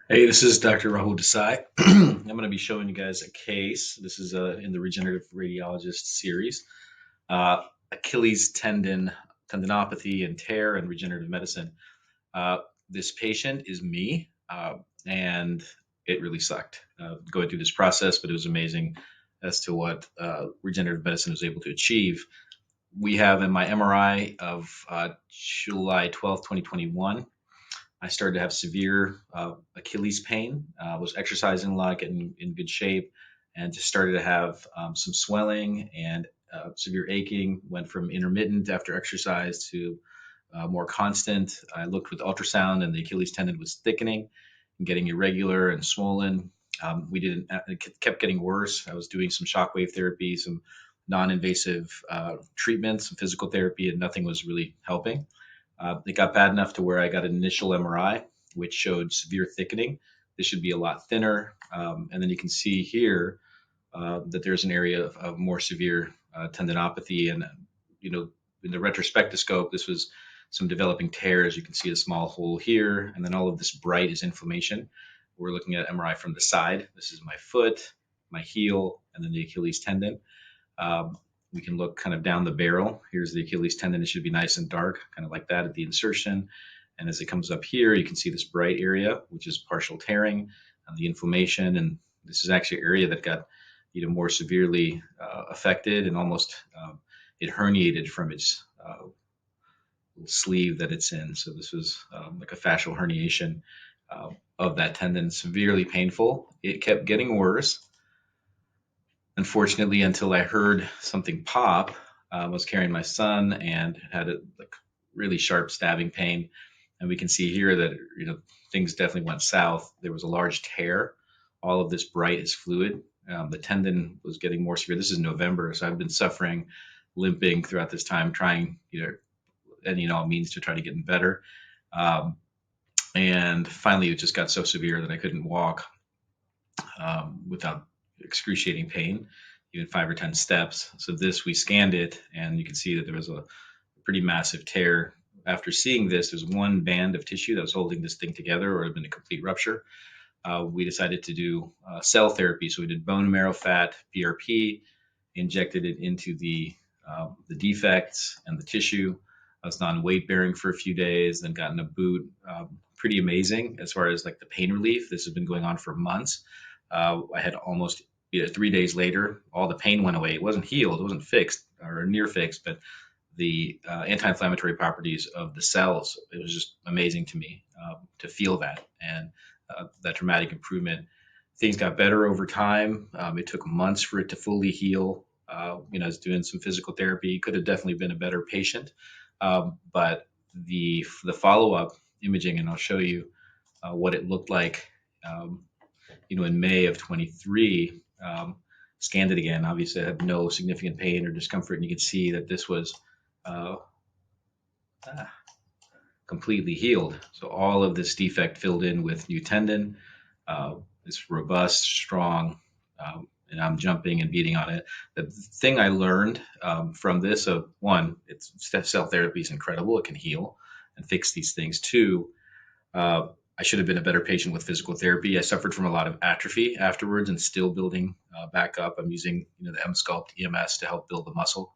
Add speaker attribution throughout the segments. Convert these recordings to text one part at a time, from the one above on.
Speaker 1: Hey, this is Dr. Rahul Desai. I'm going to be showing you guys a case. This is in the Regenerative Radiologist series. Achilles tendinopathy and tear and regenerative medicine. Uh, this patient is me, and it really sucked going through this process, but it was amazing as to what regenerative medicine was able to achieve. We have in my MRI of July 12th, 2021. I started to have severe Achilles pain. Was exercising a lot, getting in good shape, and just started to have some swelling and severe aching. Went from intermittent after exercise to more constant. I looked with ultrasound, and the Achilles tendon was thickening and getting irregular and swollen. We didn't. It kept getting worse. I was doing some shockwave therapy, some non-invasive treatments, some physical therapy, and nothing was really helping. It got bad enough to where I got an initial MRI, which showed severe thickening. This should be a lot thinner. And then you can see here that there's an area of more severe tendinopathy. And, in the retrospectoscope, this was some developing tears. You can see a small hole here. And then all of this bright is inflammation. We're looking at MRI from the side. This is my foot, my heel, and then the Achilles tendon. Um, we can look kind of down the barrel. Here's the Achilles tendon. It should be nice and dark, kind of like that at the insertion. And as it comes up here, you can see this bright area, which is partial tearing and the inflammation. And this is actually an area that got more severely affected, and almost it herniated from its sleeve that it's in. So this was like a fascial herniation of that tendon, severely painful. It kept getting worse, unfortunately, until I heard something pop. I was carrying my son and had a like really sharp stabbing pain, and we can see here that things definitely went south. There was a large tear. All of this bright is fluid. The tendon was getting more severe. This is November, so I've been suffering, limping throughout this time, trying any and all means to try to get better. Um, and finally, it just got so severe that I couldn't walk without excruciating pain, even 5 or 10 steps. So we scanned it, and you can see that there was a pretty massive tear. After seeing this, there's one band of tissue that was holding this thing together, or it had been a complete rupture. We decided to do cell therapy. So we did bone marrow fat, PRP, injected it into the defects and the tissue. I was non-weight bearing for a few days, then got in a boot. Pretty amazing as far as like the pain relief. This has been going on for months. I had almost 3 days later, all the pain went away. It wasn't healed, it wasn't fixed or near fixed, but the anti-inflammatory properties of the cells, it was just amazing to me to feel that, and that dramatic improvement. Things got better over time. It took months for it to fully heal. I was doing some physical therapy. Could have definitely been a better patient, but the follow-up imaging, and I'll show you what it looked like. In May of 23, scanned it again. Obviously, I had no significant pain or discomfort, and you can see that this was uh, completely healed. So all of this defect filled in with new tendon. It's robust, strong, and I'm jumping and beating on it. The thing I learned from this, one, cell therapy is incredible. It can heal and fix these things. Two, I should have been a better patient with physical therapy. I suffered from a lot of atrophy afterwards, and still building back up. I'm using the M-Sculpt EMS to help build the muscle,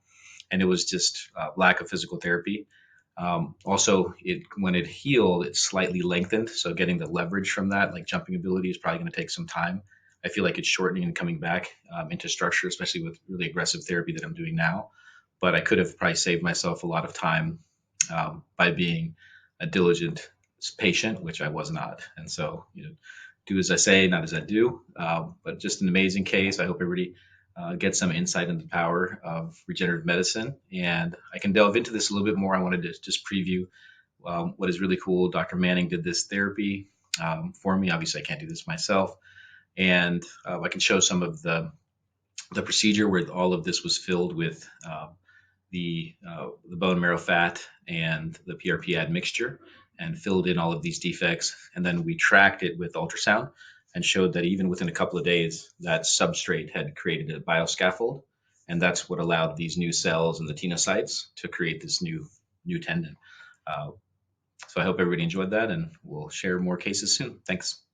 Speaker 1: and it was just lack of physical therapy. Also, when it healed, it slightly lengthened. So getting the leverage from that, like jumping ability, is probably going to take some time. I feel like it's shortening and coming back into structure, especially with really aggressive therapy that I'm doing now. But I could have probably saved myself a lot of time by being a diligent patient, which I was not. And so, do as I say, not as I do. But just an amazing case. I hope everybody get some insight into the power of regenerative medicine. And I can delve into this a little bit more. I wanted to just preview what is really cool. Dr. Manning did this therapy for me. Obviously, I can't do this myself. And I can show some of the procedure where all of this was filled with the bone marrow fat and the PRP admixture, and filled in all of these defects. And then we tracked it with ultrasound and showed that even within a couple of days, that substrate had created a bioscaffold. And that's what allowed these new cells and the tenocytes to create this new tendon. So I hope everybody enjoyed that, and we'll share more cases soon. Thanks.